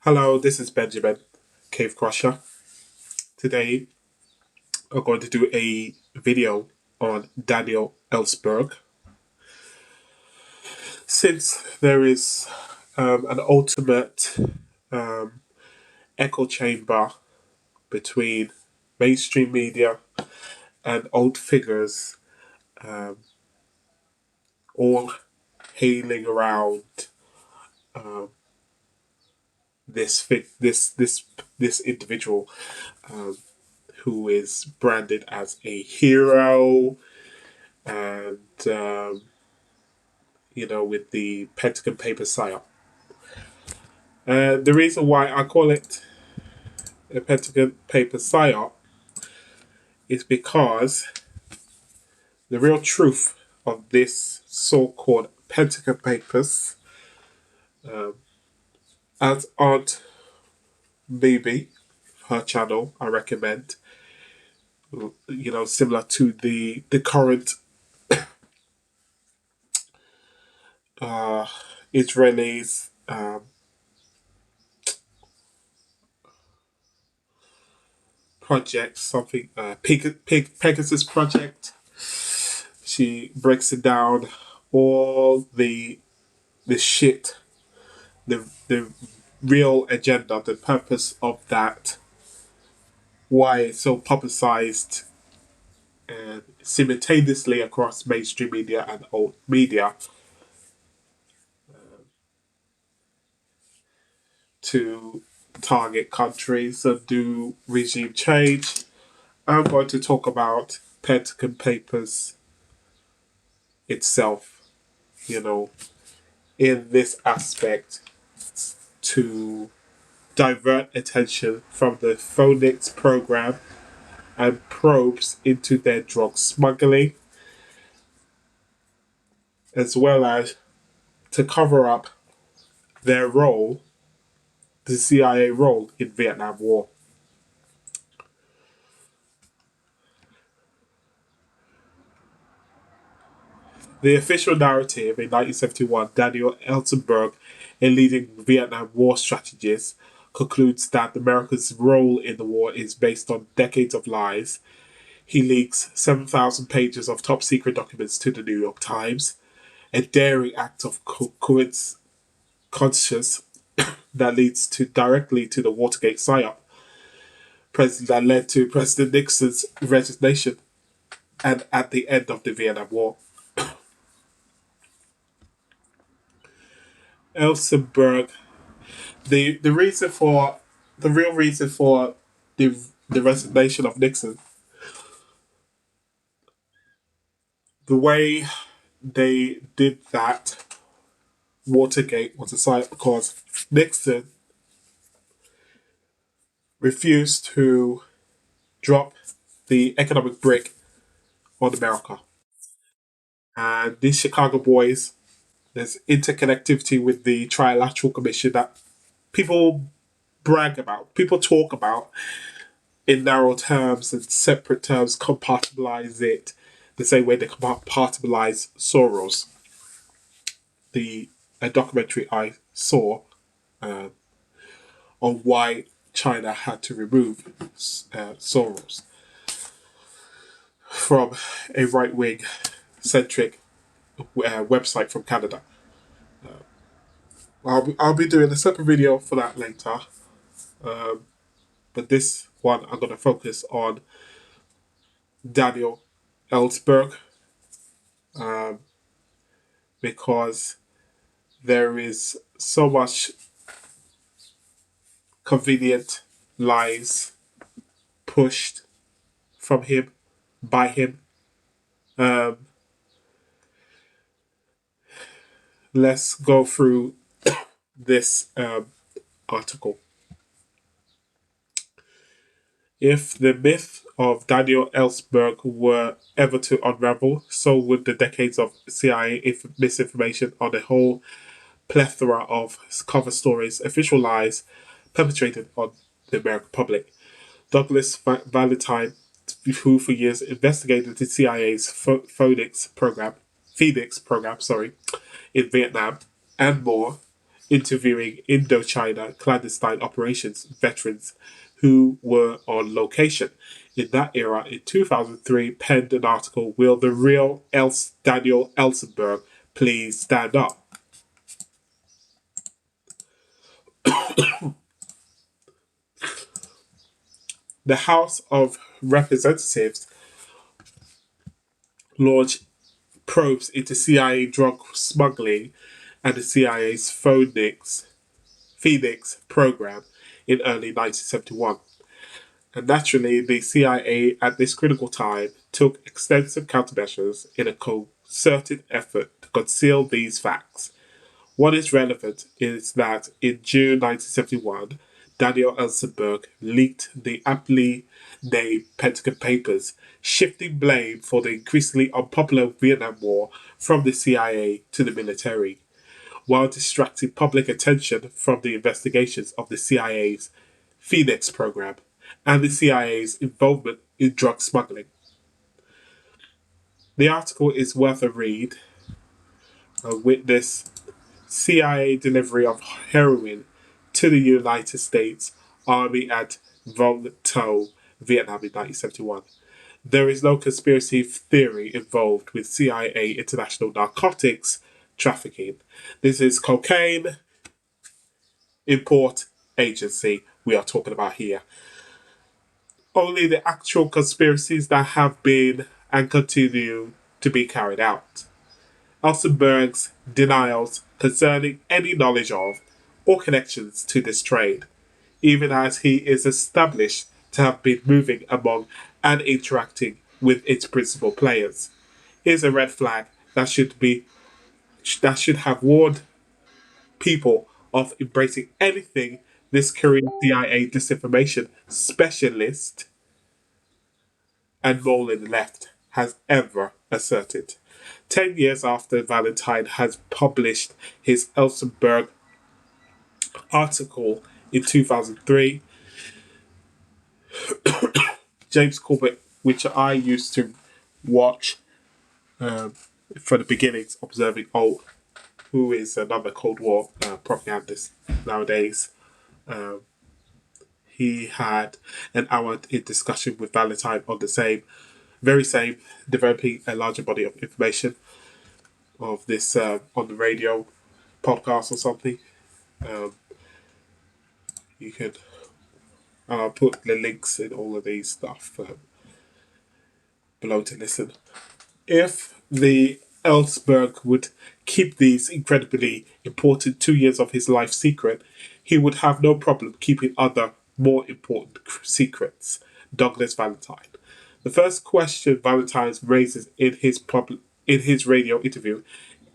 Hello, this is Benjamin, Cave Crusher. Today, I'm going to do a video on Daniel Ellsberg. Since there is an ultimate um, echo chamber between mainstream media and old figures, um, all hailing around um, this individual um, who is branded as a hero and with the Pentagon paper psyop. The reason why I call it a Pentagon paper psyop is because the real truth of this so-called Pentagon papers, um, as Aunt Baby, her channel, I recommend, similar to the current uh, Israelis. Project, something Pegasus project. She breaks it down, all the shit, the real agenda, the purpose of that, why it's so publicized and simultaneously across mainstream media and old media to target countries and do regime change. I'm going to talk about Pentagon Papers itself, you know, in this aspect to divert attention from the Phoenix program and probes into their drug smuggling, as well as to cover up their role, the CIA role in Vietnam War. The official narrative in 1971, Daniel Ellsberg, a leading Vietnam War strategist, concludes that America's role in the war is based on decades of lies. He leaks 7,000 pages of top secret documents to the New York Times, a daring act of conscious that leads to directly to the Watergate psyop, that led to President Nixon's resignation and at the end of the Vietnam War. Ellsberg, the reason for the real reason for the resignation of Nixon, the way they did that Watergate was a psyop because Nixon refused to drop the economic brick on America. And these Chicago boys, there's interconnectivity with the Trilateral Commission that people brag about, people talk about in narrow terms and separate terms, compartmentalize it the same way they compartmentalize Soros. The a documentary I saw uh, on why China had to remove Soros from a right wing centric website from Canada. I'll be doing a separate video for that later. But this one, I'm going to focus on Daniel Ellsberg um, because there is so much convenient lies pushed from him, by him. Um, let's go through this article. If the myth of Daniel Ellsberg were ever to unravel, so would the decades of CIA misinformation on a whole plethora of cover stories, official lies perpetrated on the American public. Douglas Valentine, who for years investigated the CIA's Phoenix program, in Vietnam, and more, interviewing Indochina clandestine operations veterans who were on location. In that era, in 2003, penned an article, Will the Real Daniel Ellsberg Please Stand Up? The House of Representatives launched probes into CIA drug smuggling and the CIA's Phoenix program in early 1971. And naturally, the CIA at this critical time took extensive countermeasures in a concerted effort to conceal these facts. What is relevant is that in June 1971, Daniel Ellsberg leaked the aptly named Pentagon Papers, shifting blame for the increasingly unpopular Vietnam War from the CIA to the military, while distracting public attention from the investigations of the CIA's Phoenix program and the CIA's involvement in drug smuggling. The article is worth a read. A witness CIA delivery of heroin to the United States Army at Vung Tau, Vietnam in 1971. There is no conspiracy theory involved with CIA international narcotics trafficking. This is cocaine import agency we are talking about here. Only the actual conspiracies that have been and continue to be carried out. Ellsberg's denials concerning any knowledge of or connections to this trade, even as he is established to have been moving among and interacting with its principal players, is a red flag that should have warned people of embracing anything this Korean CIA disinformation specialist and Molin left has ever asserted. 10 years after Valentine has published his Ellsberg article in 2003, James Corbett, which I used to watch from the beginnings, observing who is another Cold War propagandist nowadays. He had an hour in discussion with Valentine on the very same, developing a larger body of information of this on the radio podcast or something. Um, you can put the links in all of these stuff below to listen. If the Ellsberg would keep these incredibly important 2 years of his life secret, he would have no problem keeping other more important secrets. Douglas Valentine. The first question Valentine raises in his radio interview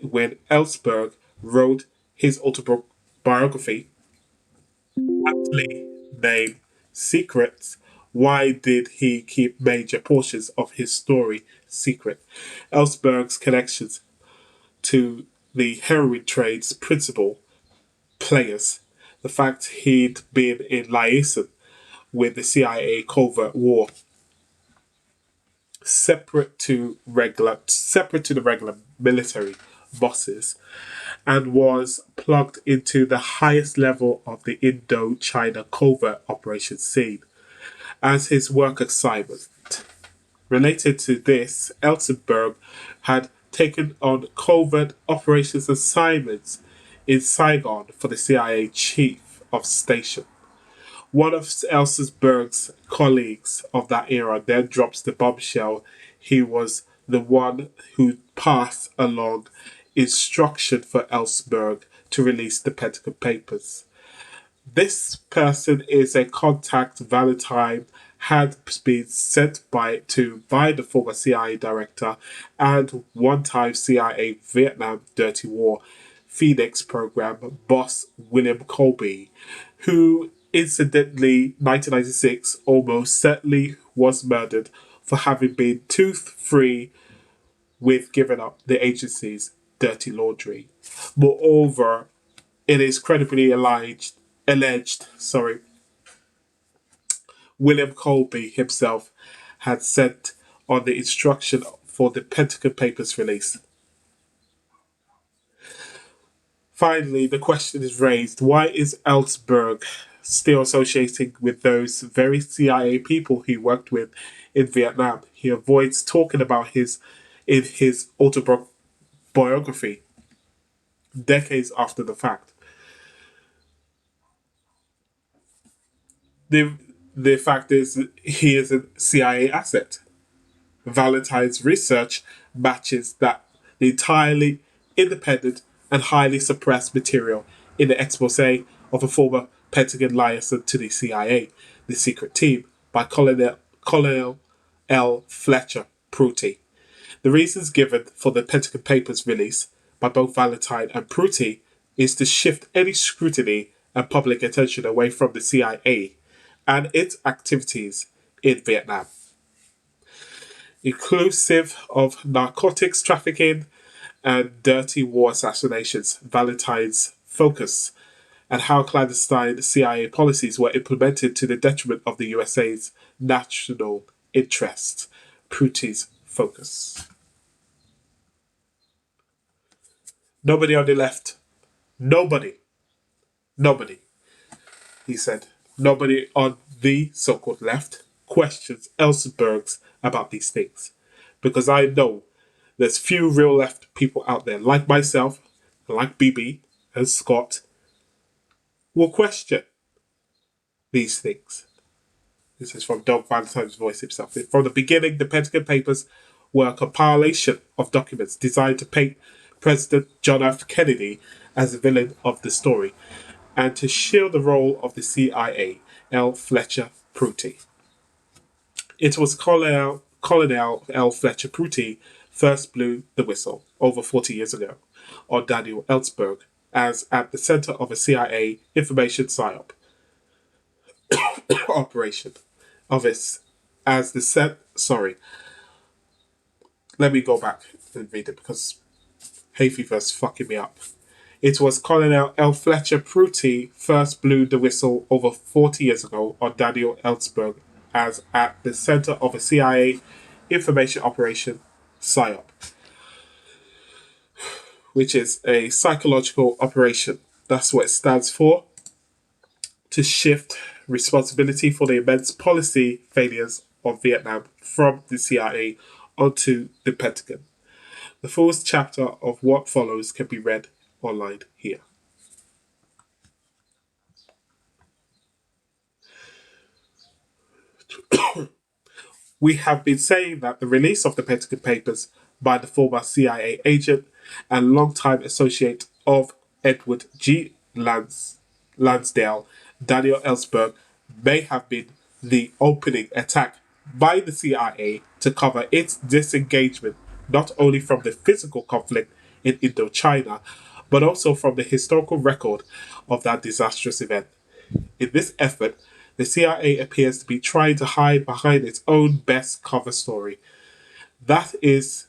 when Ellsberg wrote his autobiography, aptly named Secrets. Why did he keep major portions of his story secret? Ellsberg's connections to the heroin trade's principal players, the fact he'd been in liaison with the CIA covert war, separate to the regular military bosses, and was plugged into the highest level of the Indochina covert operations scene as his work assignment. Related to this, Ellsberg had taken on covert operations assignments in Saigon for the CIA chief of station. One of Ellsberg's colleagues of that era then drops the bombshell. He was the one who passed along instruction for Ellsberg to release the Pentagon Papers. This person is a contact Valentine had been sent by the former CIA director and one-time CIA Vietnam Dirty War Phoenix program boss William Colby, who incidentally 1996 almost certainly was murdered for having been tooth-free with giving up the agency's dirty laundry. Moreover, it is credibly alleged, William Colby himself had sent on the instruction for the Pentagon Papers release. Finally, the question is raised: why is Ellsberg still associating with those very CIA people he worked with in Vietnam? He avoids talking about his in his autobiography decades after the fact. The the fact is he is a CIA asset. Valentine's research matches that the entirely independent and highly suppressed material in the expose of a former Pentagon liaison to the CIA, the secret team, by Colonel L. Fletcher Prouty. The reasons given for the Pentagon Papers release by both Valentine and Prouty is to shift any scrutiny and public attention away from the CIA and its activities in Vietnam, inclusive of narcotics trafficking and dirty war assassinations. Valentine's focus and how clandestine CIA policies were implemented to the detriment of the USA's national interest. Prouty's focus. Nobody on the left, nobody, nobody, he said, nobody on the so called left questions Ellsberg's about these things. Because I know there's few real left people out there like myself, like BB and Scott, will question these things. This is from Doug Valentine's voice himself. From the beginning, the Pentagon Papers were a compilation of documents designed to paint President John F. Kennedy as the villain of the story and to shield the role of the CIA, L. Fletcher Prouty. It was Colonel L. Fletcher Prouty first blew the whistle over 40 years ago on Daniel Ellsberg as at the center of a CIA information psyop operation of its as the set. Sorry, let me go back and read it because hay fever's fucking me up. It was Colonel L. Fletcher Prouty first blew the whistle over 40 years ago on Daniel Ellsberg as at the center of a CIA information operation PSYOP, which is a psychological operation. That's what it stands for. To shift responsibility for the immense policy failures of Vietnam from the CIA onto the Pentagon. The full chapter of what follows can be read online here. We have been saying that the release of the Pentagon Papers by the former CIA agent and longtime associate of Edward G. Lansdale, Daniel Ellsberg, may have been the opening attack by the CIA to cover its disengagement not only from the physical conflict in Indochina, but also from the historical record of that disastrous event. In this effort, the CIA appears to be trying to hide behind its own best cover story. That is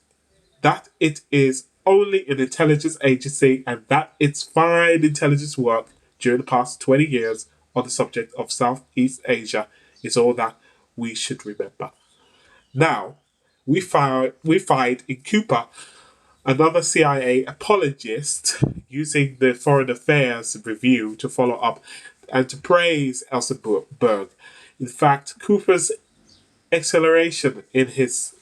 that it is only an intelligence agency and that its fine intelligence work during the past 20 years on the subject of Southeast Asia is all that we should remember. Now, we find in Cooper another CIA apologist using the Foreign Affairs Review to follow up and to praise Ellsberg. In fact, Cooper's acceleration in his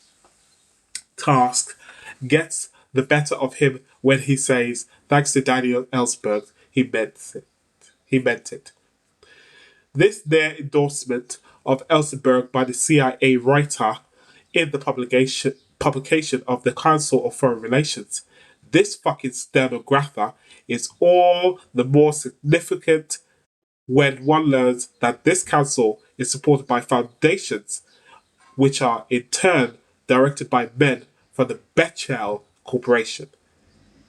task gets the better of him when he says, thanks to Daniel Ellsberg, he meant it. He meant it. This their endorsement of Ellsberg by the CIA writer in the publication of the Council of Foreign Relations. This fucking stenographer is all the more significant when one learns that this council is supported by foundations which are in turn directed by men from the Bechtel Corporation.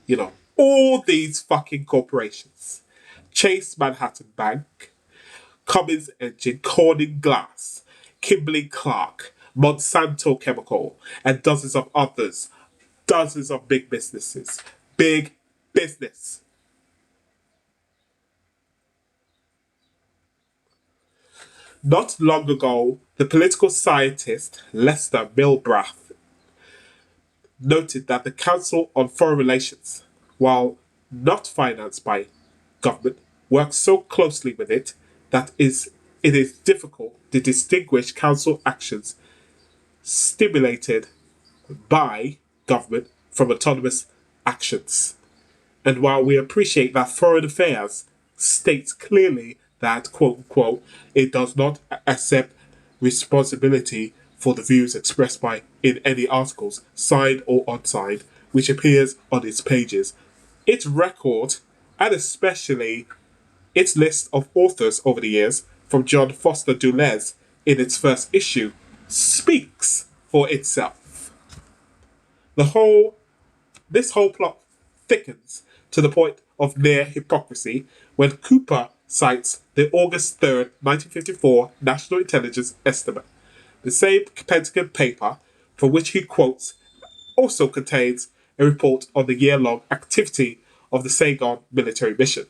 You know, all these fucking corporations. Chase Manhattan Bank, Cummins Engine, Corning Glass, Kimberly Clark, Monsanto Chemical, and dozens of others. Dozens of big businesses. Big business. Not long ago, the political scientist Lester Milbrath noted that the Council on Foreign Relations, while not financed by government, work so closely with it that it is difficult to distinguish council actions stimulated by government from autonomous actions. And while we appreciate that Foreign Affairs states clearly that, quote unquote, it does not accept responsibility for the views expressed by in any articles, signed or unsigned, which appears on its pages, its record, and especially its list of authors over the years, from John Foster Dulles in its first issue, speaks for itself. The whole This whole plot thickens to the point of near hypocrisy when Cooper cites the August 3rd, 1954 National Intelligence Estimate. The same Pentagon paper from which he quotes also contains a report on the year-long activity of the Saigon military mission.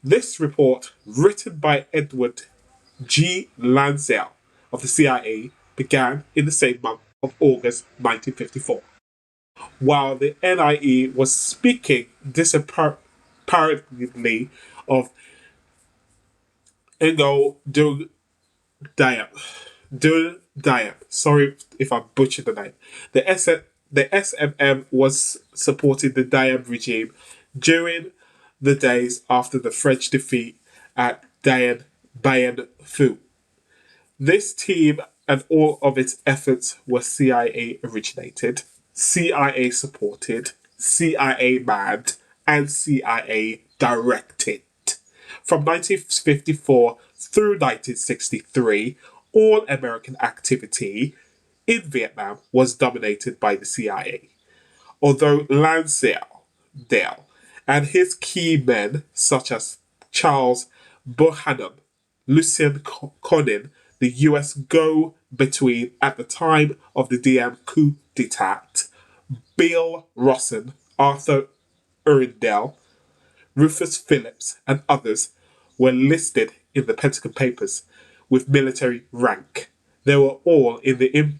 This report, written by Edward G. Lansdale of the CIA, began in the same month of August 1954. While the NIE was speaking disparagingly of Ngo Diap. Sorry if I butchered the name. The SMM was supporting the Diab regime during the days after the French defeat at Bayen Phu. This team and all of its efforts were CIA originated, CIA supported, CIA manned, and CIA directed. From 1954 through 1963, all American activity in Vietnam was dominated by the CIA. Although Lansdale and his key men, such as Charles Buchanan, Lucien Conin, the US go-between at the time of the Diem coup d'etat, Bill Rawson, Arthur Urindell, Rufus Phillips, and others were listed in the Pentagon Papers with military rank. They were all in the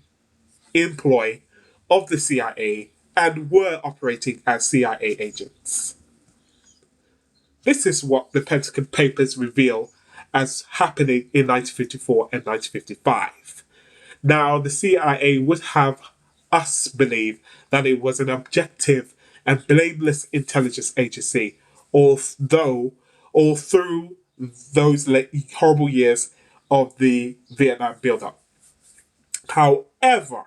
employ of the CIA and were operating as CIA agents. This is what the Pentagon Papers reveal as happening in 1954 and 1955. Now, the CIA would have us believe that it was an objective and blameless intelligence agency, although all through those horrible years of the Vietnam buildup. However,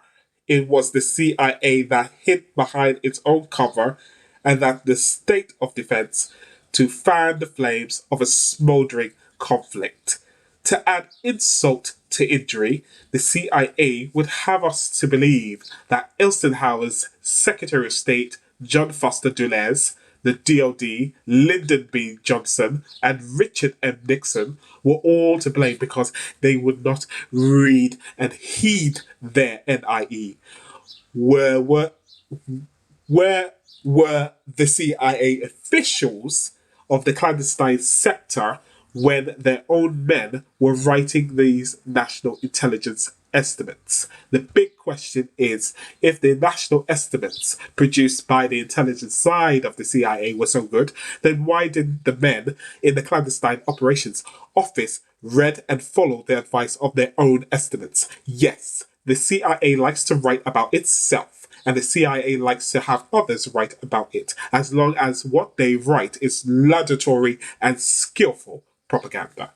it was the CIA that hid behind its own cover and that the state of defense to fan the flames of a smoldering conflict. To add insult to injury, the CIA would have us to believe that Eisenhower's Secretary of State, John Foster Dulles, the DoD, Lyndon B. Johnson, and Richard M. Nixon were all to blame because they would not read and heed their NIE. Where were the CIA officials of the clandestine sector when their own men were writing these national intelligence estimates? The big question is, if the national estimates produced by the intelligence side of the CIA were so good, then why didn't the men in the clandestine operations office read and follow the advice of their own estimates? Yes, the CIA likes to write about itself, and the CIA likes to have others write about it, as long as what they write is laudatory and skillful propaganda.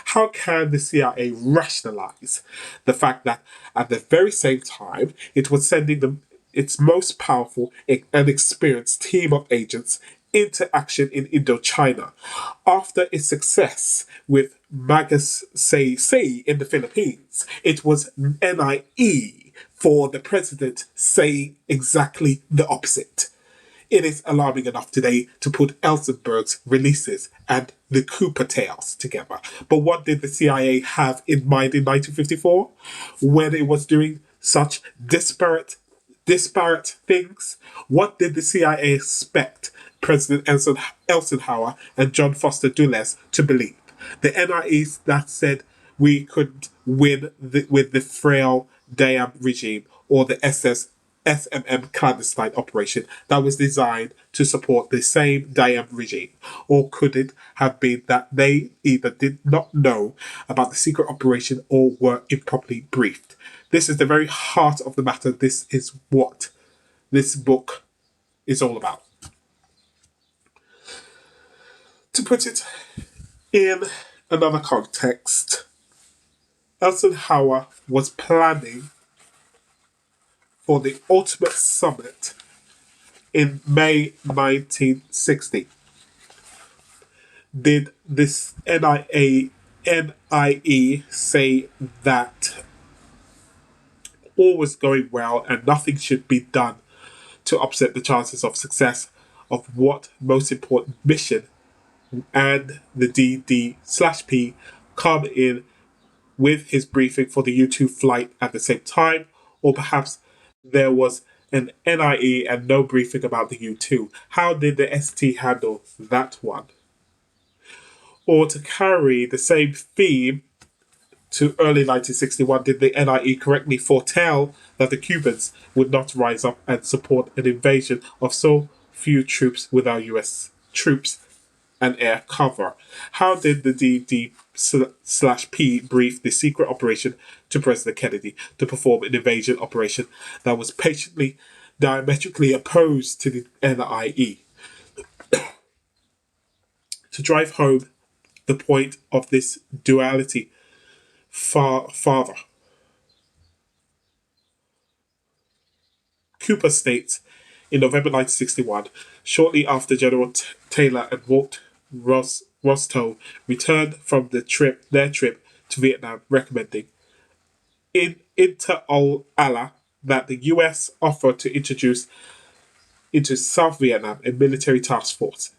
How can the CIA rationalize the fact that at the very same time it was sending them its most powerful and experienced team of agents into action in Indochina after its success with Magsaysay in the Philippines? It was NIE for the president saying exactly the opposite. It is alarming enough today to put Ellsberg's releases and the Cooper tales together. But what did the CIA have in mind in 1954 when it was doing such disparate things? What did the CIA expect President Eisenhower and John Foster Dulles to believe? The NIEs that said we could win with the frail Diem regime, or the SS SMM clandestine operation that was designed to support the same Diem regime? Or could it have been that they either did not know about the secret operation or were improperly briefed? This is the very heart of the matter. This is what this book is all about. To put it in another context, Eisenhower was planning for the ultimate summit in May 1960. Did this NIE say that all was going well and nothing should be done to upset the chances of success of what most important mission, and the DD/P come in with his briefing for the U2 flight at the same time? Or perhaps there was an NIE and no briefing about the U2. How did the ST handle that one? Or to carry the same theme to early 1961, did the NIE correctly foretell that the Cubans would not rise up and support an invasion of so few troops without US troops and air cover? How did the DD/P brief the secret operation to President Kennedy to perform an invasion operation that was patently diametrically opposed to the NIE? To drive home the point of this duality farther, Cooper states in November 1961, shortly after General Taylor and Walt Rostow returned from their trip to Vietnam, recommending in inter alia that the U.S. offered to introduce into South Vietnam a military task force.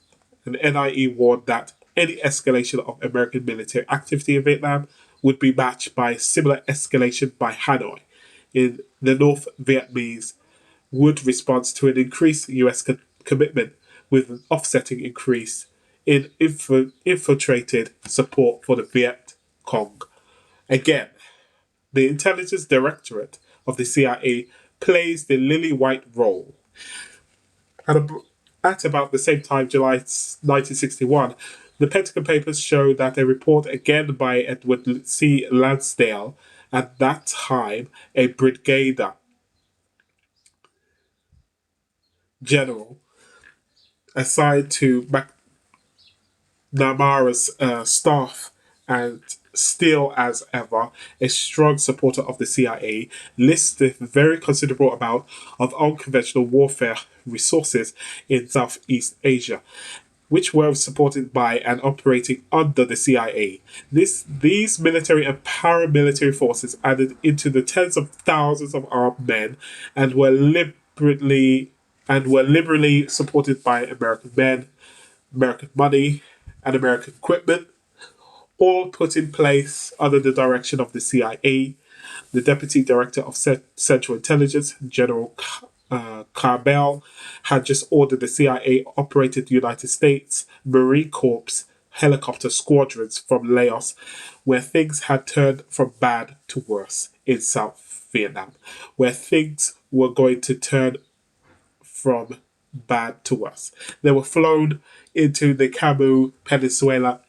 And NIE warned that any escalation of American military activity in Vietnam would be matched by similar escalation by Hanoi. In the North Vietnamese would respond to an increased US commitment with an offsetting increase in infiltrated support for the Viet Cong. Again, the Intelligence Directorate of the CIA plays the lily white role. At about the same time, July 1961, the Pentagon Papers show that a report again by Edward C. Lansdale, at that time a brigadier general assigned to McNamara's staff, and still as ever a strong supporter of the CIA, lists the very considerable amount of unconventional warfare resources in Southeast Asia, which were supported by and operating under the CIA. These military and paramilitary forces added into the tens of thousands of armed men and were liberally supported by American men, American money, and American equipment, all put in place under the direction of the CIA. The Deputy Director of Central Intelligence, General Carbell, had just ordered the CIA-operated United States Marine Corps helicopter squadrons from Laos, where things had turned from bad to worse in South Vietnam, where things were going to turn from bad to worse. They were flown into the Camus Peninsula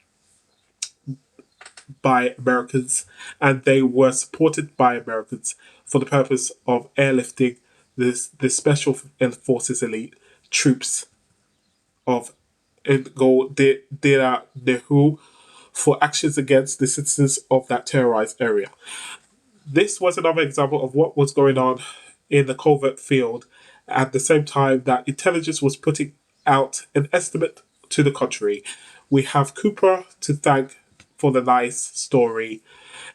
by Americans, and they were supported by Americans for the purpose of airlifting the Special Forces elite troops of Ngo Dira Nehu for actions against the citizens of that terrorized area. This was another example of what was going on in the covert field at the same time that intelligence was putting out an estimate to the contrary. We have Cooper to thank for the nice story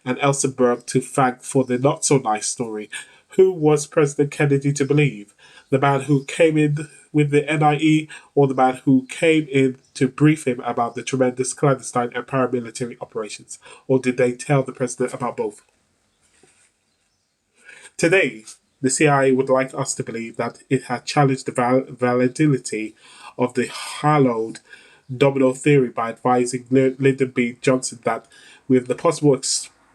and Ellsberg to thank for the not so nice story. Who was President Kennedy to believe? The man who came in with the NIE, or the man who came in to brief him about the tremendous clandestine and paramilitary operations? Or did they tell the president about both? Today, the CIA would like us to believe that it had challenged the validity of the hallowed domino theory by advising Lyndon B. Johnson that, with the possible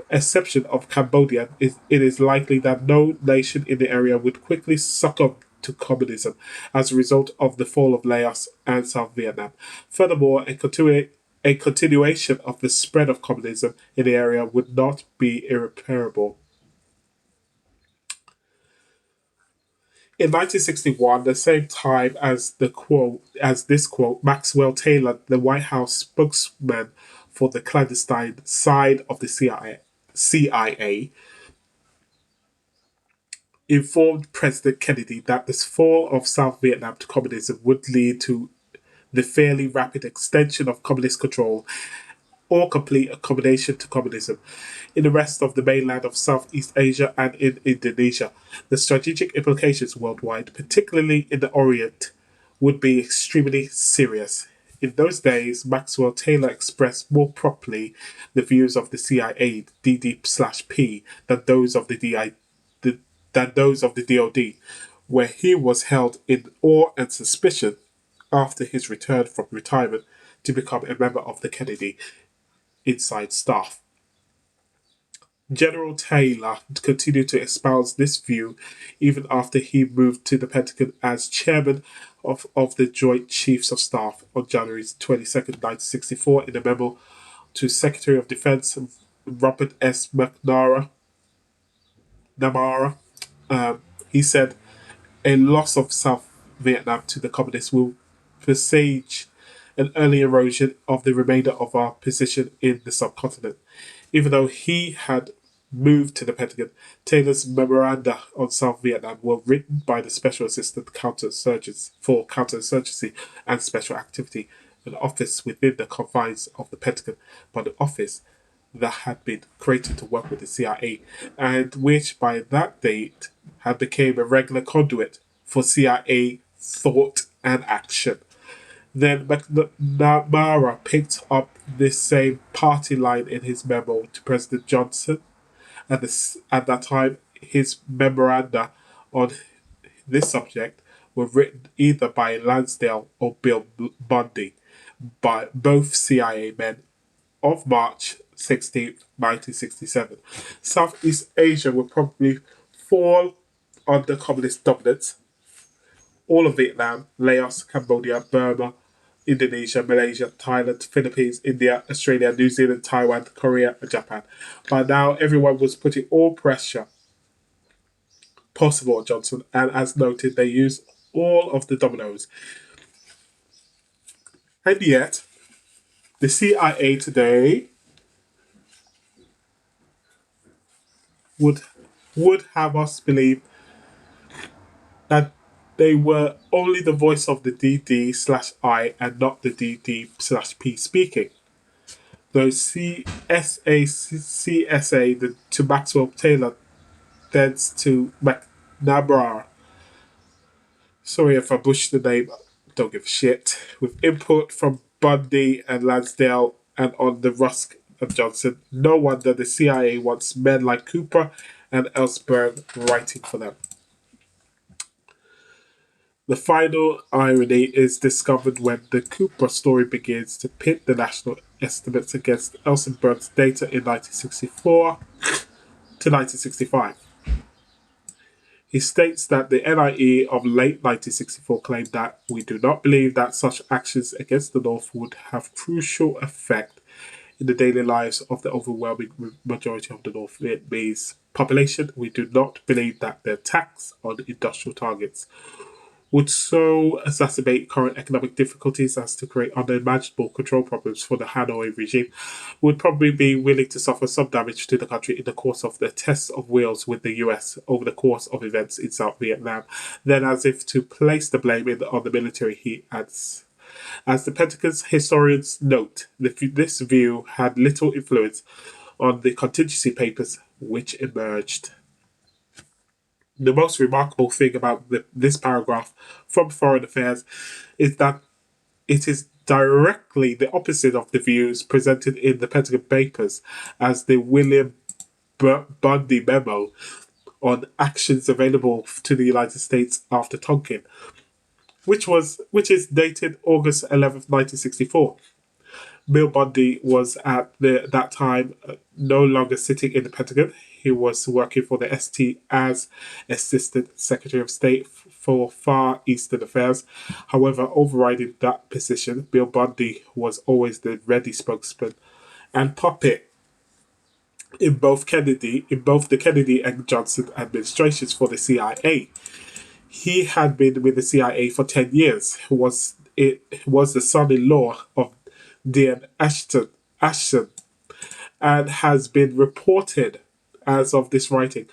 exception of Cambodia, it is likely that no nation in the area would quickly succumb to communism as a result of the fall of Laos and South Vietnam. Furthermore, a continuation of the spread of communism in the area would not be irreparable. In 1961, the same time as this quote, Maxwell Taylor, the White House spokesman for the clandestine side of the CIA, informed President Kennedy that the fall of South Vietnam to communism would lead to the fairly rapid extension of communist control or complete accommodation to communism in the rest of the mainland of Southeast Asia and in Indonesia. The strategic implications worldwide, particularly in the Orient, would be extremely serious. In those days, Maxwell Taylor expressed more properly the views of the CIA, DD/P, than those of the DOD, where he was held in awe and suspicion after his return from retirement to become a member of the Kennedy inside staff. General Taylor continued to espouse this view even after he moved to the Pentagon as chairman of the Joint Chiefs of Staff on January 22nd, 1964, in a memo to Secretary of Defense Robert S. Namara. He said, a loss of South Vietnam to the communists will presage an early erosion of the remainder of our position in the subcontinent. Even though he had moved to the Pentagon, Taylor's memoranda on South Vietnam were written by the Special Assistant for Counterinsurgency and Special Activity, an office within the confines of the Pentagon, but an office that had been created to work with the CIA, and which by that date had become a regular conduit for CIA thought and action. Then McNamara picked up this same party line in his memo to President Johnson. At that time, his memoranda on this subject were written either by Lansdale or Bill Bundy, by both CIA men, of March 16th, 1967. Southeast Asia would probably fall under communist dominance. All of Vietnam, Laos, Cambodia, Burma, Indonesia, Malaysia, Thailand, Philippines, India, Australia, New Zealand, Taiwan, Korea, and Japan. By now, everyone was putting all pressure possible on Johnson, and as noted, they used all of the dominoes. And yet, the CIA today would have us believe that they were only the voice of the DD/I and not the DD/P speaking. Though to Maxwell Taylor, thence to McNamara. Sorry if I butchered the name, don't give a shit. With input from Bundy and Lansdale and on the Rusk and Johnson, no wonder the CIA wants men like Cooper and Ellsberg writing for them. The final irony is discovered when the Cooper story begins to pit the national estimates against Ellsberg's data in 1964 to 1965. He states that the NIE of late 1964 claimed that we do not believe that such actions against the North would have crucial effect in the daily lives of the overwhelming majority of the North Vietnamese population. We do not believe that the attacks on industrial targets would so exacerbate current economic difficulties as to create unimaginable control problems for the Hanoi regime, would probably be willing to suffer some damage to the country in the course of the test of wheels with the US over the course of events in South Vietnam. Then, as if to place the blame on the military, he adds, as the Pentagon's historians note, this view had little influence on the contingency papers which emerged. The most remarkable thing about this paragraph from Foreign Affairs is that it is directly the opposite of the views presented in the Pentagon Papers as the William Bundy memo on actions available to the United States after Tonkin, which is dated August 11th, 1964. Bill Bundy was at that time no longer sitting in the Pentagon. He was working for the ST as Assistant Secretary of State for Far Eastern Affairs. However, overriding that position, Bill Bundy was always the ready spokesman and puppet in both the Kennedy and Johnson administrations for the CIA. He had been with the CIA for 10 years. Was the son-in-law of Dan Ashton, and has been reported, as of this writing,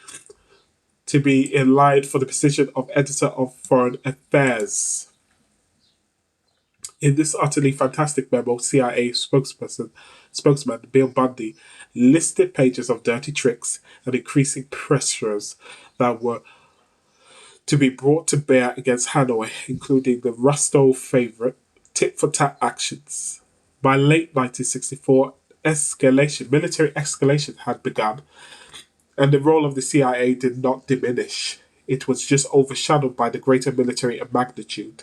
to be in line for the position of editor of Foreign Affairs. In this utterly fantastic memo, CIA spokesman Bill Bundy listed pages of dirty tricks and increasing pressures that were to be brought to bear against Hanoi, including the Rusto favorite tit for tat actions. By late 1964, military escalation had begun, and the role of the CIA did not diminish. It was just overshadowed by the greater military magnitude.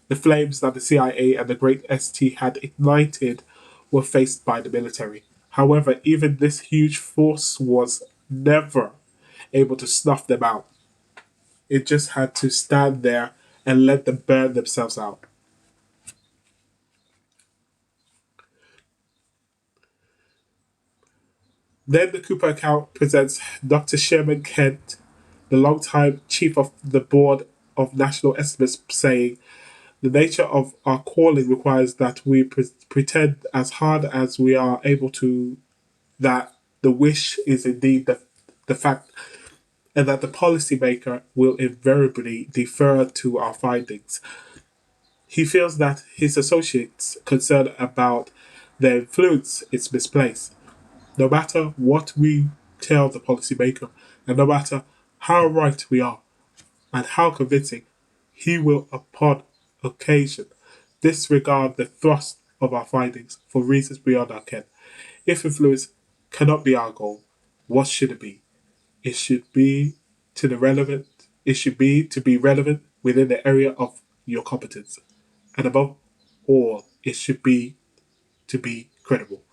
The flames that the CIA and the Great ST had ignited were faced by the military. However, even this huge force was never able to snuff them out. It just had to stand there and let them burn themselves out. Then the Cooper account presents Dr. Sherman Kent, the longtime chief of the board of national estimates, saying, "The nature of our calling requires that we pretend as hard as we are able to that the wish is indeed the fact, and that the policymaker will invariably defer to our findings. He feels that his associates' concern about their influence is misplaced. No matter what we tell the policymaker, and no matter how right we are and how convincing, he will, upon occasion, disregard the thrust of our findings for reasons beyond our ken. If influence cannot be our goal, what should it be? It should be to the relevant. It should be to be relevant within the area of your competence, and above all, it should be to be credible."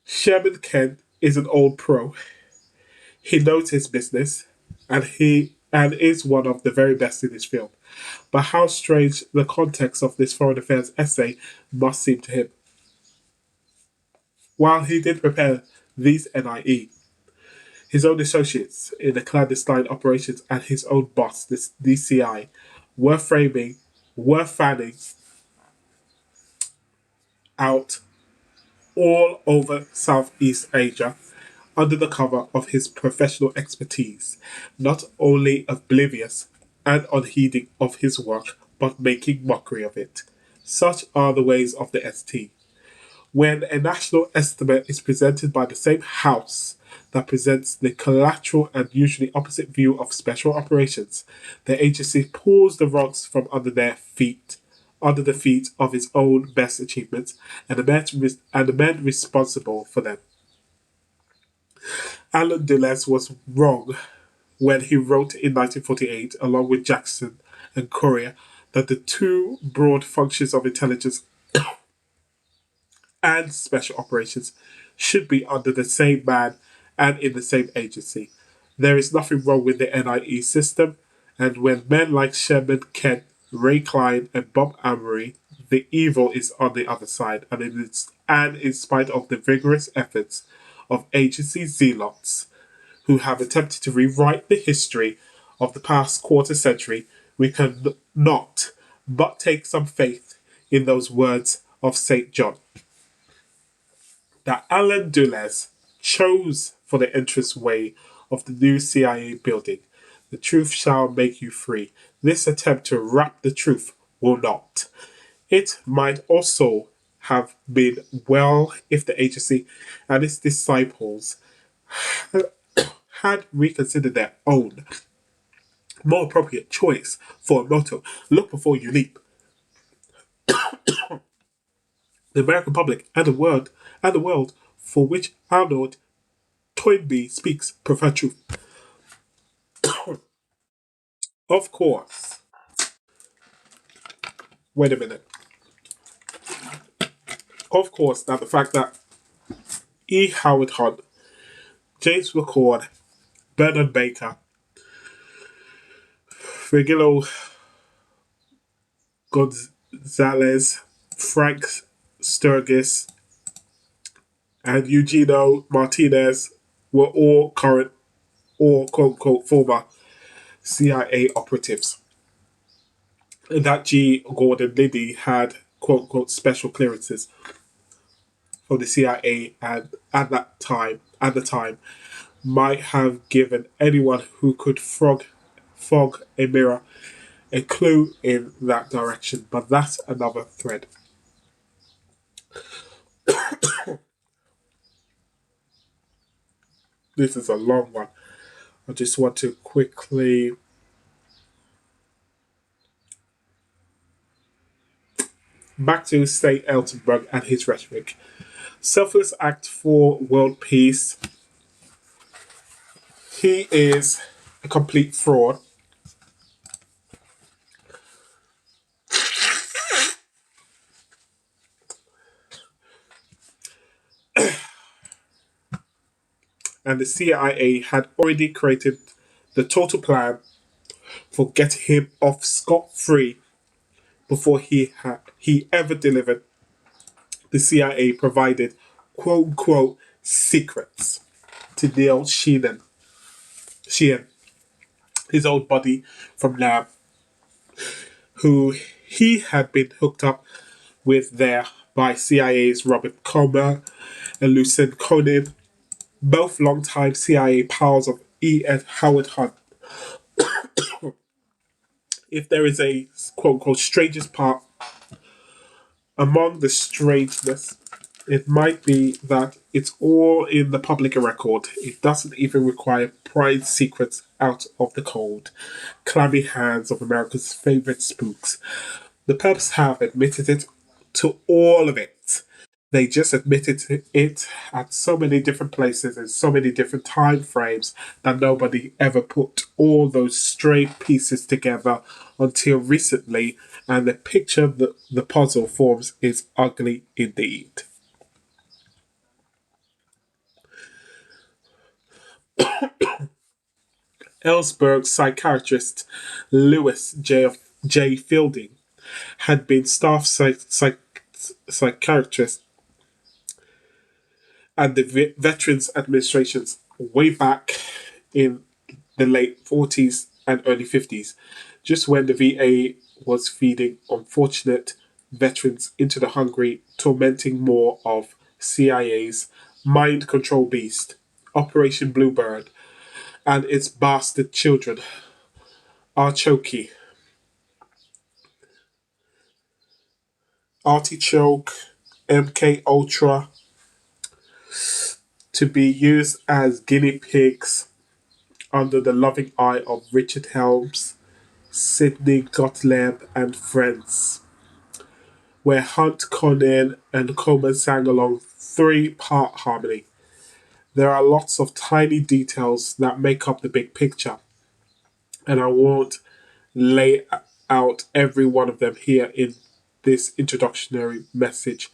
Sherman Kent is an old pro. He knows his business, and is one of the very best in his field. But how strange the context of this foreign affairs essay must seem to him. While he did prepare these NIE, his own associates in the clandestine operations and his own boss, this DCI, were were fanning out all over Southeast Asia under the cover of his professional expertise, not only oblivious and unheeding of his work, but making mockery of it. Such are the ways of the ST. When a national estimate is presented by the same house that presents the collateral and usually opposite view of special operations, the agency pulls the rugs from under the feet of its own best achievements, and the men responsible for them. Alan Dulles was wrong when he wrote in 1948, along with Jackson and Courier, that the two broad functions of intelligence and special operations should be under the same man and in the same agency. There is nothing wrong with the NIE system, and when men like Sherman Kent, Ray Klein, and Bob Amory, the evil is on the other side, and in spite of the vigorous efforts of agency zealots who have attempted to rewrite the history of the past quarter century, we can not but take some faith in those words of St. John, that Alan Dulles chose for the entrance way of the new CIA building. The truth shall make you free. This attempt to wrap the truth will not. It might also have been well if the agency and its disciples had reconsidered their own more appropriate choice for a motto. Look before you leap. The American public and the world for which Arnold Toynbee speaks prefer truth. Of course. Wait a minute. of course, that the fact that E. Howard Hunt, James McCord, Bernard Baker, Regilo Gonzalez, Frank Sturgis, and Eugenio Martinez were all current or quote unquote former CIA operatives. And that G. Gordon Liddy had quote unquote special clearances from the CIA, and at the time might have given anyone who could fog a mirror a clue in that direction. But that's another thread. This is a long one. I just want to quickly back to State Ellsberg and his rhetoric. Selfless act for world peace. He is a complete fraud. And the CIA had already created the total plan for getting him off scot-free before he ever delivered. The CIA provided quote unquote secrets to Neil Sheehan, his old buddy from lab, who he had been hooked up with there by CIA's Robert Comer and Lucien Conin, both longtime CIA pals of E. Ed Howard Hunt. If there is a quote unquote strangest part among the strangeness, it might be that it's all in the public record. It doesn't even require pried secrets out of the cold, clammy hands of America's favorite spooks. The Peps have admitted it to all of it. They just admitted to it at so many different places in so many different time frames that nobody ever put all those stray pieces together until recently, and the picture that the puzzle forms is ugly indeed. Ellsberg psychiatrist Lewis J. Fielding had been staff psychiatrist at the Veterans Administration's way back in the late 40s and early 50s, just when the VA was feeding unfortunate veterans into the hungry, tormenting maw of CIA's mind control beast, Operation Bluebird, and its bastard children, Archoke, Artichoke, MK Ultra, to be used as guinea pigs under the loving eye of Richard Helms, Sidney Gottlieb, and friends, where Hunt, Conan, and Coleman sang along three-part harmony. There are lots of tiny details that make up the big picture, and I won't lay out every one of them here in this introductory message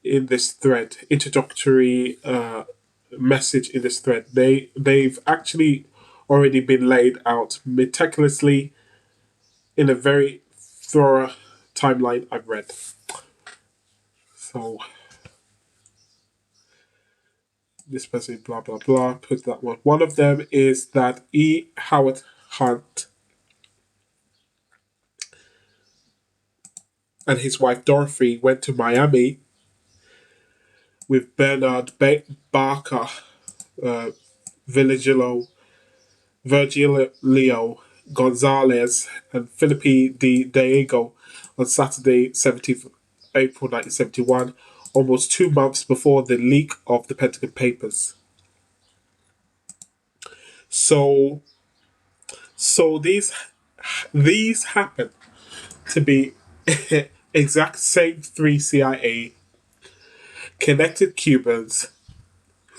in this thread. Introductory message in this thread. They've actually already been laid out meticulously in a very thorough timeline I've read. So this person, blah blah blah, put that one. One of them is that E. Howard Hunt and his wife Dorothy went to Miami with Bernard Barker, uh, Virgilio Gonzalez, and Felipe de Diego on Saturday, 17th April 1971, almost 2 months before the leak of the Pentagon Papers. So, so these happen to be exact same three CIA connected Cubans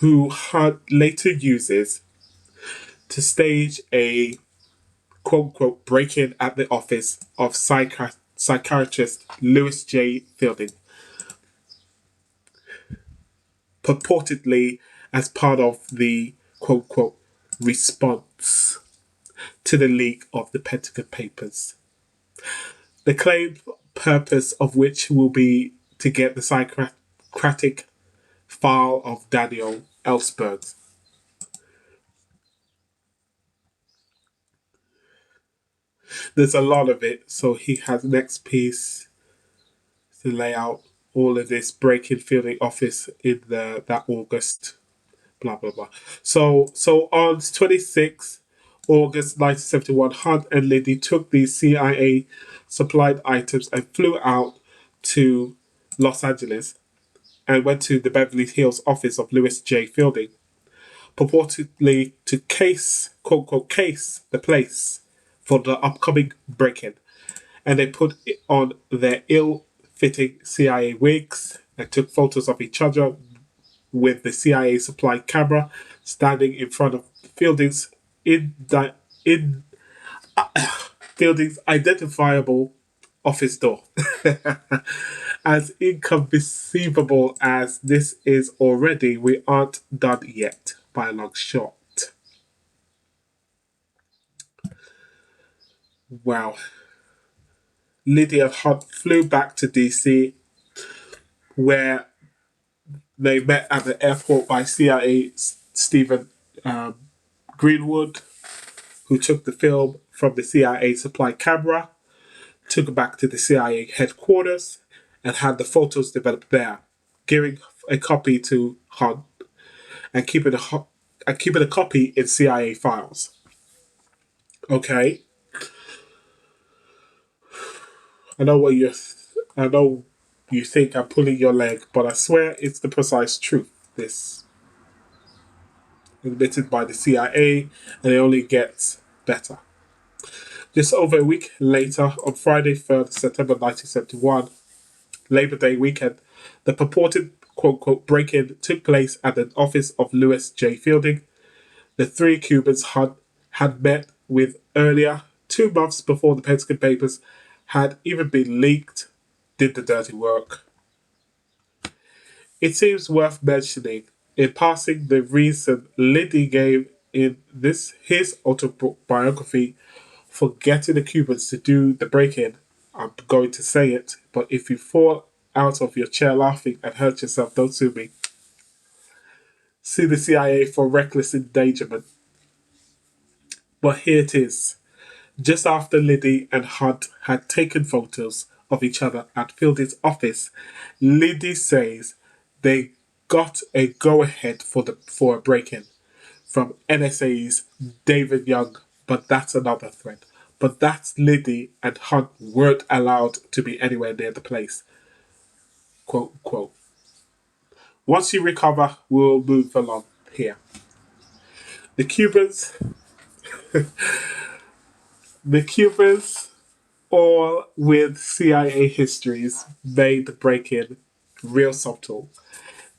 who Hunt later uses to stage a quote unquote break in at the office of psychiatrist Lewis J. Fielding. purportedly as part of the quote quote response to the leak of the Pentagon Papers. The claimed purpose of which will be to get the psychiatric file of Daniel Ellsberg. There's a lot of it, so he has next piece to lay out all of this break-in fielding office in that August. Blah blah blah. So on 26th August 1971, Hunt and Liddy took these CIA supplied items and flew out to Los Angeles and went to the Beverly Hills office of Louis J. Fielding, purportedly to case, quote unquote, case the place for the upcoming break in. And they put on their ill fitting CIA wigs and took photos of each other with the CIA supplied camera standing in front of Fielding's in Fielding's identifiable office door. As inconceivable as this is already, we aren't done yet by a long shot. Wow. Lydia Hunt flew back to DC, where they met at the airport by CIA Stephen um, Greenwood, who took the film from the CIA supply camera, took it back to the CIA headquarters, and had the photos developed there, giving a copy to Hunt and keeping a copy in CIA files. Okay, I know what you, I know you think I'm pulling your leg, but I swear it's the precise truth. This admitted by the CIA, and it only gets better. Just over a week later, on Friday, 3rd September 1971, Labor Day weekend, the purported quote unquote break in took place at the office of Louis J. Fielding. The three Cubans had met with earlier, 2 months before the Pentagon Papers had even been leaked, did the dirty work. It seems worth mentioning in passing the reason Liddy gave in his autobiography for getting the Cubans to do the break-in. I'm going to say it, but if you fall out of your chair laughing and hurt yourself, don't sue me. Sue the CIA for reckless endangerment. But here it is. Just after Liddy and Hunt had taken photos of each other at Fielding's office, Liddy says they got a go-ahead for a break-in from NSA's David Young, but that's another thread. But that's Liddy and Hunt weren't allowed to be anywhere near the place. Quote, quote. Once you recover, we'll move along here. The Cubans, the Cubans, all with CIA histories, made the break-in real subtle.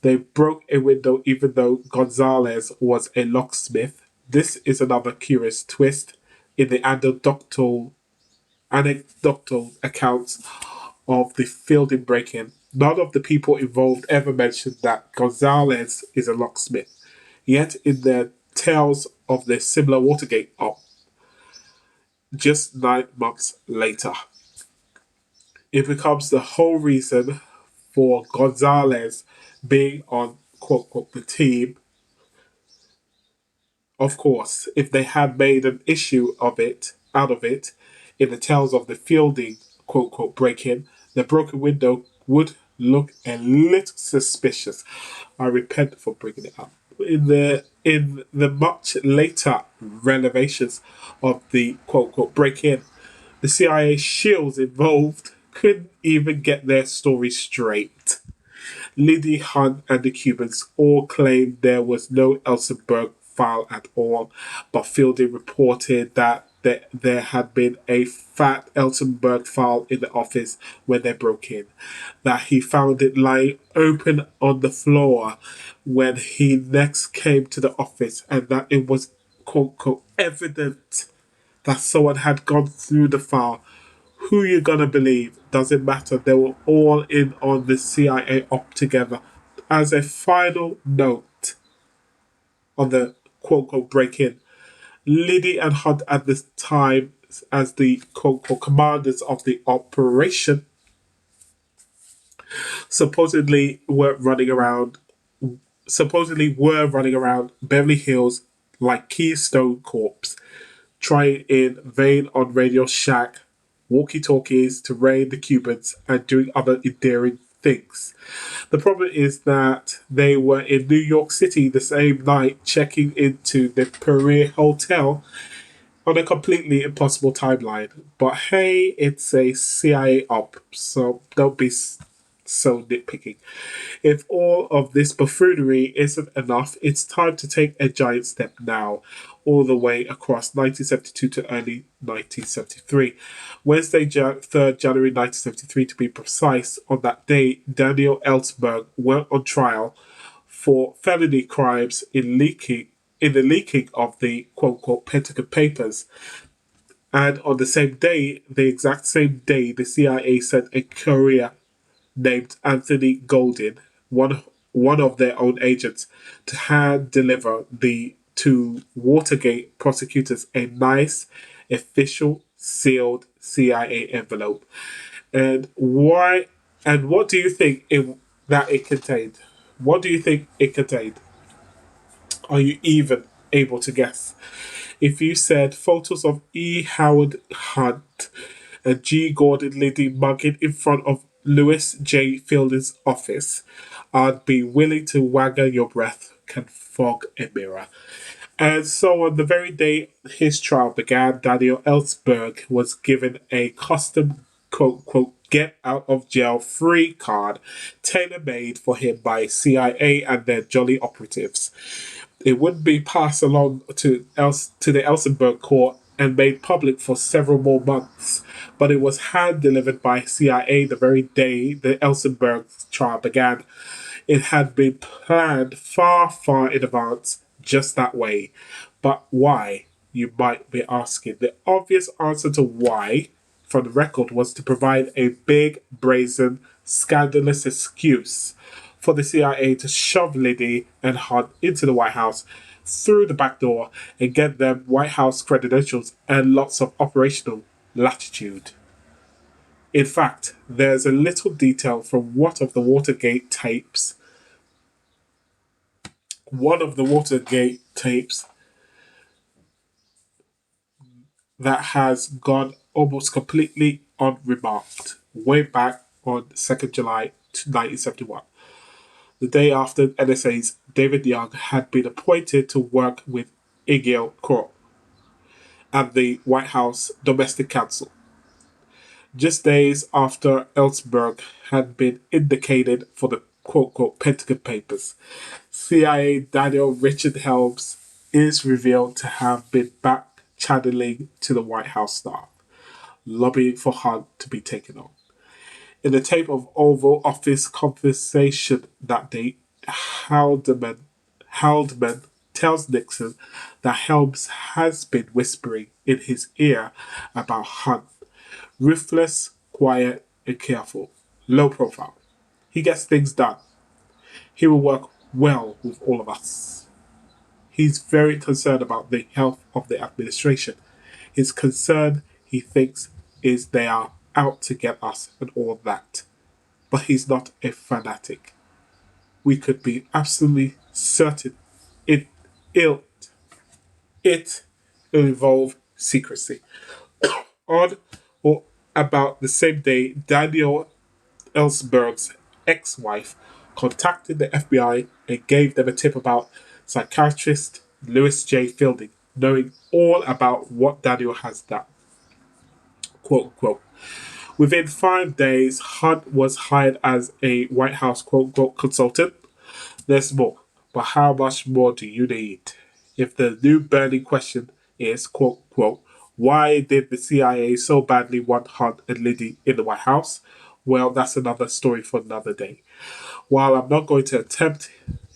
They broke a window even though Gonzalez was a locksmith. This is another curious twist in the anecdotal accounts of the Fielding break-in. None of the people involved ever mentioned that Gonzalez is a locksmith. Yet in their tales of the similar Watergate op, just 9 months later, it becomes the whole reason for Gonzalez being on quote unquote the team. Of course, if they had made an issue of it out of it in the tales of the Fielding quote unquote break in, the broken window would look a little suspicious. I repent for bringing it up. In the much later renovations of the quote unquote break in, the CIA shields involved couldn't even get their story straight. Liddy, Hunt, and the Cubans all claimed there was no Ellsberg file at all, but Fielding reported that there had been a fat Ellsberg file in the office when they broke in, that he found it lying open on the floor when he next came to the office, and that it was quote unquote evident that someone had gone through the file. Who you gonna believe? Doesn't matter. They were all in on the CIA op together. As a final note on the quote unquote break in, Liddy and Hunt at the time as the quote unquote commanders of the operation supposedly were running around Beverly Hills like Keystone Corps, trying in vain on Radio Shack, walkie talkies to raid the Cubans, and doing other endearing things. The problem is that they were in New York City the same night, checking into the Perrier Hotel on a completely impossible timeline. But hey, it's a CIA op, so don't be so nitpicking. If all of this buffoonery isn't enough, it's time to take a giant step now, all the way across 1972 to early 1973. Wednesday, 3rd January 1973 to be precise, on that day, Daniel Ellsberg went on trial for felony crimes in the leaking of the quote unquote Pentagon Papers. And on the same day, the exact same day, the CIA sent a courier named Anthony Golden, one of their own agents, to hand deliver the to Watergate prosecutors a nice, official, sealed CIA envelope. And why? And what do you think that it contained? What do you think it contained? Are you even able to guess? If you said photos of E. Howard Hunt and G. Gordon Liddy mugging in front of Louis J. Fielding's office, I'd be willing to waggle your breath can fog a mirror. And so on the very day his trial began, Daniel Ellsberg was given a custom quote unquote get out of jail free card tailor made for him by CIA and their jolly operatives. It would be passed along to the Ellsberg court and made public for several more months, but it was hand delivered by CIA the very day the Ellsberg trial began. It had been planned far, far in advance, just that way. But why, you might be asking? The obvious answer to why, from the record, was to provide a big, brazen, scandalous excuse for the CIA to shove Liddy and Hunt into the White House through the back door and get them White House credentials and lots of operational latitude. In fact, there's a little detail from one of the Watergate tapes that has gone almost completely unremarked way back on 2nd July 1971, the day after NSA's David Young had been appointed to work with Igil Kroll and the White House Domestic Council. Just days after Ellsberg had been indicated for the quote unquote Pentagon Papers, CIA Daniel Richard Helms is revealed to have been back channeling to the White House staff, lobbying for Hunt to be taken on. In the tape of Oval Office conversation that day, Haldeman tells Nixon that Helms has been whispering in his ear about Hunt. Ruthless, quiet, and careful. Low profile. He gets things done. He will work well with all of us. He's very concerned about the health of the administration. His concern, he thinks, is they are out to get us and all that. But he's not a fanatic. We could be absolutely certain it it it will involve secrecy. On or about the same day, Daniel Ellsberg's ex-wife contacted the FBI and gave them a tip about psychiatrist Louis J. Fielding, knowing all about what Daniel has done. Quote unquote. Within 5 days, Hunt was hired as a White House quote unquote consultant. There's more, but how much more do you need? If the new burning question is quote unquote, why did the CIA so badly want Hunt and Liddy in the White House? Well, that's another story for another day. While I'm not going to attempt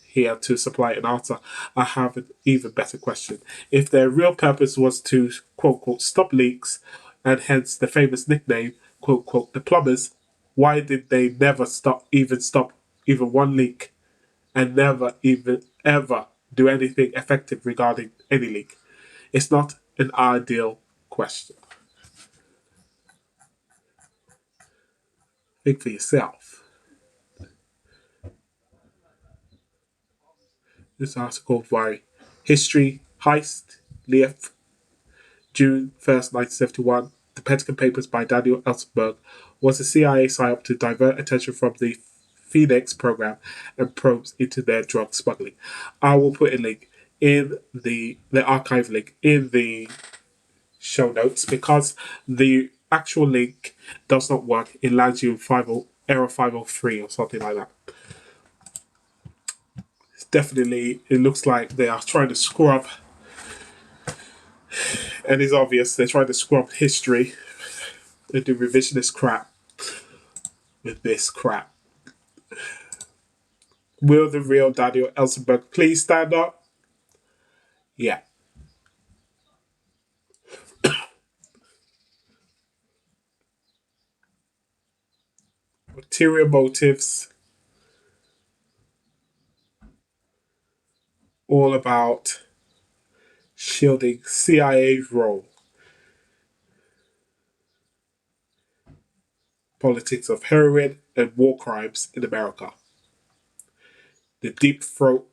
here to supply an answer, I have an even better question. If their real purpose was to, quote unquote, stop leaks, and hence the famous nickname, quote unquote, the plumbers, why did they never stop even one leak? and never even ever do anything effective regarding any leak. It's not an ideal question. Think for yourself. This article by History Heist, Leaf, June 1st, 1971. The Pentagon Papers by Daniel Ellsberg was a CIA psyop to divert attention from the Phoenix program and probes into their drug smuggling. I will put a link in the archive link in the show notes because the actual link does not work. It lands you in error 503 or something like that. It's definitely, it looks like they are trying to scrub, and it's obvious they're trying to scrub history and do revisionist crap with this crap. Will the real Daniel Ellsberg please stand up? Yeah. Ulterior motives, all about shielding CIA's role. Politics of heroin and war crimes in America. The deep throat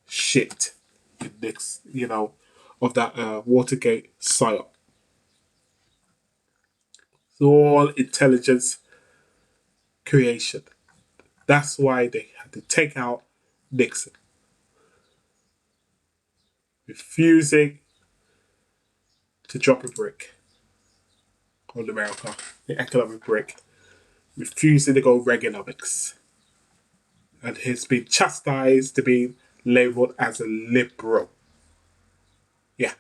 shit in this, of that Watergate psyop. It's all intelligence creation. That's why they had to take out Nixon. Refusing to drop a brick on America, the economic brick. Refusing to go Reaganomics. And he's been chastised to be labeled as a liberal. Yeah.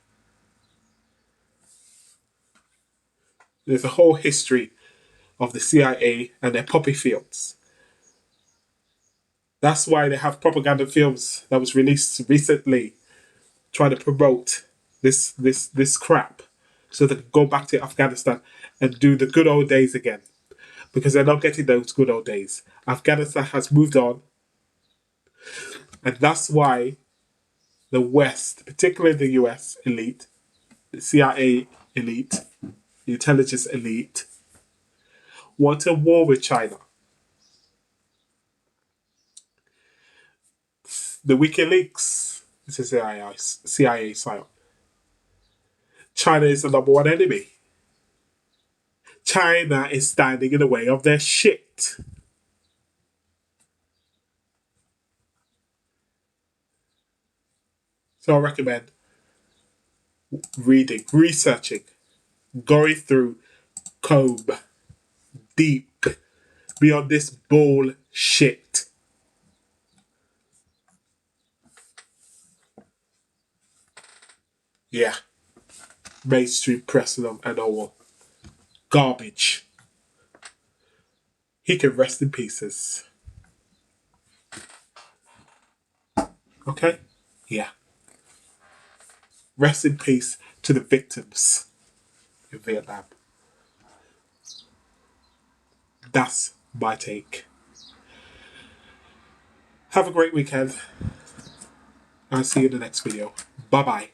There's a whole history of the CIA and their poppy fields. That's why they have propaganda films that was released recently trying to promote this crap so they can go back to Afghanistan and do the good old days again. Because they're not getting those good old days. Afghanistan has moved on. And that's why the West, particularly the US elite, the CIA elite, the intelligence elite, want a war with China. The WikiLeaks is a CIA psyop. China is the number one enemy. China is standing in the way of their shit. So I recommend reading, researching, going through, comb, deep, beyond this bullshit. Yeah. Mainstream press and all garbage. He can rest in pieces. Okay? Yeah. Rest in peace to the victims in Vietnam. That's my take. Have a great weekend. I'll see you in the next video. Bye bye.